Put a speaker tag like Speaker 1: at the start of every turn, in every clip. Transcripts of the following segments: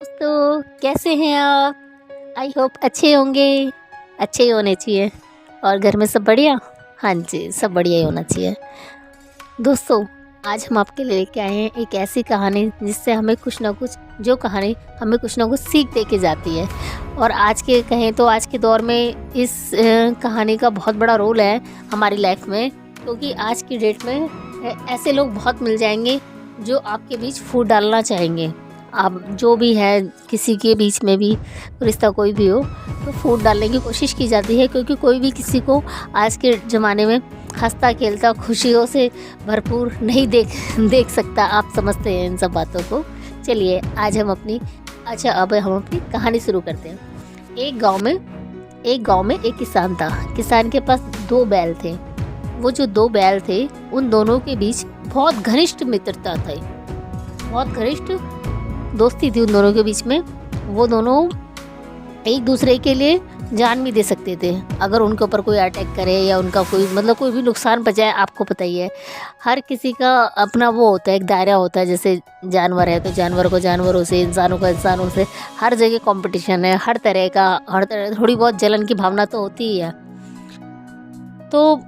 Speaker 1: दोस्तों कैसे हैं आप। आई होप अच्छे होंगे। अच्छे ही होने चाहिए। और घर में सब बढ़िया। हाँ जी, सब बढ़िया ही होना चाहिए। दोस्तों आज हम आपके लिए लेके आए हैं एक ऐसी कहानी जिससे हमें कुछ ना कुछ हमें कुछ ना कुछ सीख दे के जाती है। और आज के कहें तो आज के दौर में इस कहानी का बहुत बड़ा रोल है हमारी लाइफ में, क्योंकि आज की डेट में ऐसे लोग बहुत मिल जाएंगे जो आपके बीच फूट डालना चाहेंगे। आप जो भी है, किसी के बीच में भी रिश्ता कोई भी हो तो फूट डालने की कोशिश की जाती है, क्योंकि कोई भी किसी को आज के ज़माने में हंसता खेलता खुशियों से भरपूर नहीं देख सकता। आप समझते हैं इन सब बातों को। चलिए आज हम अब हम अपनी कहानी शुरू करते हैं। एक गांव में एक किसान था। किसान के पास 2 बैल थे। वो जो 2 बैल थे उन दोनों के बीच बहुत घनिष्ठ मित्रता थी, बहुत घनिष्ठ दोस्ती थी उन दोनों के बीच में। वो दोनों एक दूसरे के लिए जान भी दे सकते थे अगर उनके ऊपर कोई अटैक करे या उनका कोई भी नुकसान पहुंचाए। आपको पता ही है हर किसी का अपना वो होता है, एक दायरा होता है। जैसे जानवर है तो जानवर को जानवरों से, इंसानों को इंसानों से, हर जगह कंपटीशन है। हर तरह थोड़ी बहुत जलन की भावना तो होती ही है। तो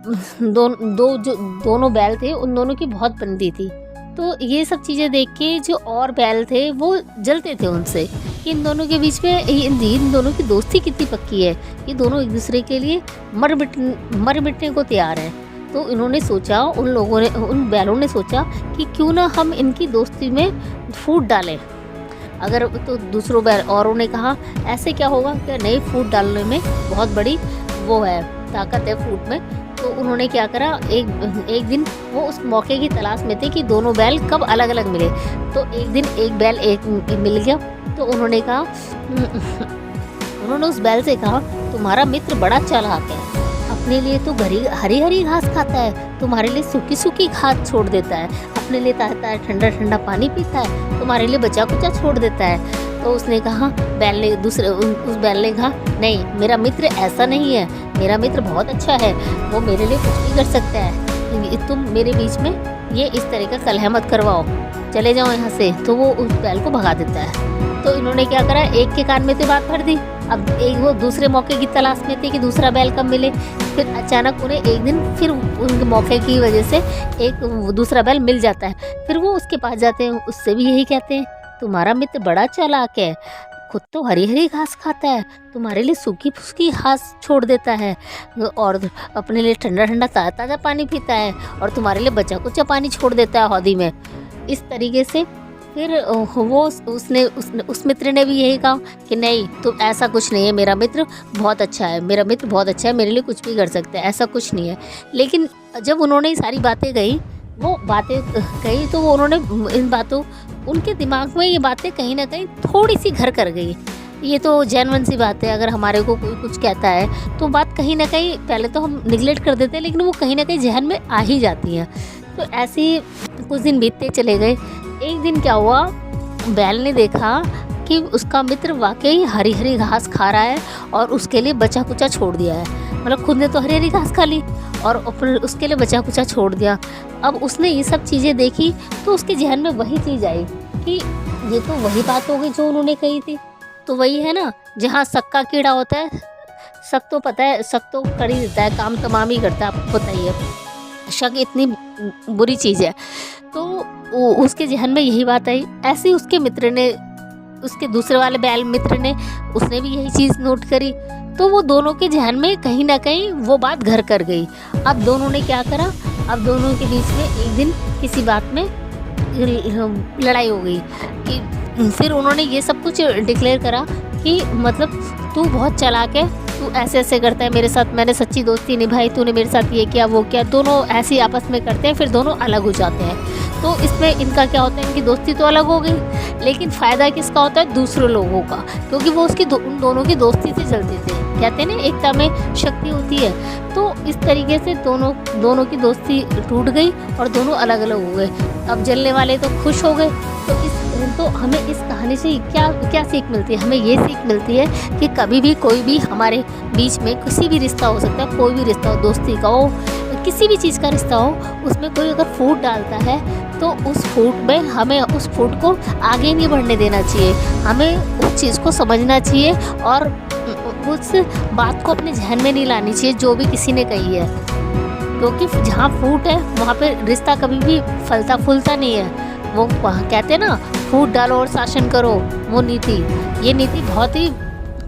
Speaker 1: दोनों बैल थे, उन दोनों की बहुत बनती थी। तो ये सब चीज़ें देख के जो और बैल थे वो जलते थे उनसे कि इन दोनों के बीच में इन दोनों की दोस्ती कितनी पक्की है। ये दोनों एक दूसरे के लिए मर मिटने को तैयार हैं। तो इन्होंने सोचा, उन बैलों ने सोचा कि क्यों ना हम इनकी दोस्ती में फूट डालें। अगर तो दूसरों बैल औरों ने कहा ऐसे क्या होगा, क्या नहीं, फूट डालने में बहुत बड़ी वो है, ताकत है फूट में। तो उन्होंने क्या करा, एक दिन वो उस मौके की तलाश में थे कि दोनों बैल कब अलग अलग मिले। तो एक दिन एक बैल मिल गया। तो उन्होंने उस बैल से कहा तुम्हारा मित्र बड़ा चालाक है, अपने लिए तो हरी हरी घास खाता है, तुम्हारे लिए सूखी सूखी घास छोड़ देता है, अपने लिए ताज़ा ठंडा ठंडा पानी पीता है, तुम्हारे लिए बचा कुचा छोड़ देता है। तो उसने कहा, उस बैल ने कहा नहीं, मेरा मित्र ऐसा नहीं है, मेरा मित्र बहुत अच्छा है, वो मेरे लिए कुछ भी कर सकता है। तुम मेरे बीच में ये इस तरह का कलह मत करवाओ, चले जाओ यहाँ से। तो वो उस बैल को भगा देता है। तो इन्होंने क्या करा, एक के कान में तो बात भर दी। अब एक वो दूसरे मौके की तलाश में थे कि दूसरा बैल कब मिले। फिर अचानक उन्हें एक दिन फिर उनके मौके की वजह से एक दूसरा बैल मिल जाता है। फिर वो उसके पास जाते हैं, उससे भी यही कहते हैं तुम्हारा मित्र बड़ा चालाक है, खुद तो हरी हरी घास खाता है, तुम्हारे लिए सूखी फूकी घास छोड़ देता है, और अपने लिए ठंडा ठंडा ताज़ा पानी पीता है, और तुम्हारे लिए बचा कुचा पानी छोड़ देता है हौदी में। इस तरीके से फिर वो उस मित्र ने भी यही कहा कि नहीं, तुम ऐसा कुछ नहीं है, मेरा मित्र बहुत अच्छा है, मेरे लिए कुछ भी कर सकता है, ऐसा कुछ नहीं है। लेकिन जब उन्होंने सारी बातें कही तो वो उन्होंने इन बातों, उनके दिमाग में ये बातें कहीं ना कहीं थोड़ी सी घर कर गई। ये तो जेन्युइन सी बात है, अगर हमारे को कोई कुछ कहता है तो बात कहीं ना कहीं पहले तो हम निगलेक्ट कर देते हैं, लेकिन वो कहीं ना कहीं जहन में आ ही जाती है। तो ऐसे ही कुछ दिन बीतते चले गए। एक दिन क्या हुआ, बैल ने देखा कि उसका मित्र वाकई हरी हरी घास खा रहा है और उसके लिए बचा कुचा छोड़ दिया है। मतलब खुद ने तो हरी हरी घास खा ली और फिर उसके लिए बचा कुचा छोड़ दिया। अब उसने ये सब चीज़ें देखी तो उसके जहन में वही चीज़ आई कि ये तो वही बात हो गई जो उन्होंने कही थी। तो वही है ना, जहाँ शक का कीड़ा होता है, शक तो पता है, शक तो कर ही देता है, काम तमाम ही करता है, आपको पता ही है। शक इतनी बुरी चीज़ है। तो उसके जहन में यही बात आई। ऐसे ही उसके दूसरे वाले बैल मित्र ने, उसने भी यही चीज़ नोट करी। तो वो दोनों के जहन में कहीं ना कहीं वो बात घर कर गई। अब दोनों ने क्या करा, अब दोनों के बीच में एक दिन किसी बात में लड़ाई हो गई कि फिर उन्होंने ये सब कुछ डिक्लेयर करा कि मतलब तू बहुत चालाक है, तू ऐसे ऐसे करता है मेरे साथ, मैंने सच्ची दोस्ती निभाई, तूने मेरे साथ ये किया वो किया। दोनों ऐसे ही आपस में करते हैं, फिर दोनों अलग हो जाते हैं। तो इसमें इनका क्या होता है, इनकी दोस्ती तो अलग हो गई, लेकिन फ़ायदा किसका होता है, दूसरे लोगों का, क्योंकि वो उन दोनों की दोस्ती से चलते थे। कहते हैं ना, एकता में शक्ति होती है। तो इस तरीके से दोनों की दोस्ती टूट गई और दोनों अलग अलग हो गए। अब जलने वाले तो खुश हो गए। तो हमें इस कहानी से क्या सीख मिलती है, हमें ये सीख मिलती है कि कभी भी कोई भी हमारे बीच में किसी भी रिश्ता हो सकता है, कोई भी रिश्ता हो, दोस्ती का हो, किसी भी चीज़ का रिश्ता हो, उसमें कोई अगर फूट डालता है तो उस फूट में हमें उस फूट को आगे नहीं बढ़ने देना चाहिए। हमें उस चीज़ को समझना चाहिए और उस बात को अपने ज़हन में नहीं लानी चाहिए जो भी किसी ने कही है, क्योंकि जहाँ फूट है वहाँ पे रिश्ता कभी भी फलता फूलता नहीं है। वो कहते हैं ना, फूट डालो और शासन करो, वो नीति, ये नीति बहुत ही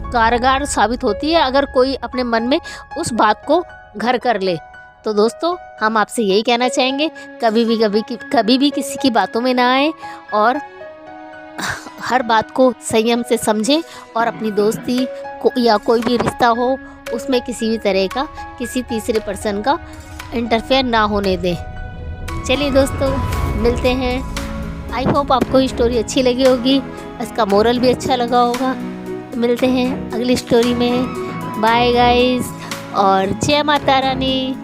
Speaker 1: कारगर साबित होती है अगर कोई अपने मन में उस बात को घर कर ले। तो दोस्तों, हम आपसे यही कहना चाहेंगे, कभी भी किसी की बातों में ना आए और हर बात को संयम से समझें और अपनी दोस्ती को या कोई भी रिश्ता हो उसमें किसी भी तरह का किसी तीसरे पर्सन का इंटरफेयर ना होने दें। चलिए दोस्तों, मिलते हैं। आई होप आपको स्टोरी अच्छी लगी होगी, इसका मोरल भी अच्छा लगा होगा। मिलते हैं अगली स्टोरी में। बाय गाइस और जय माता रानी।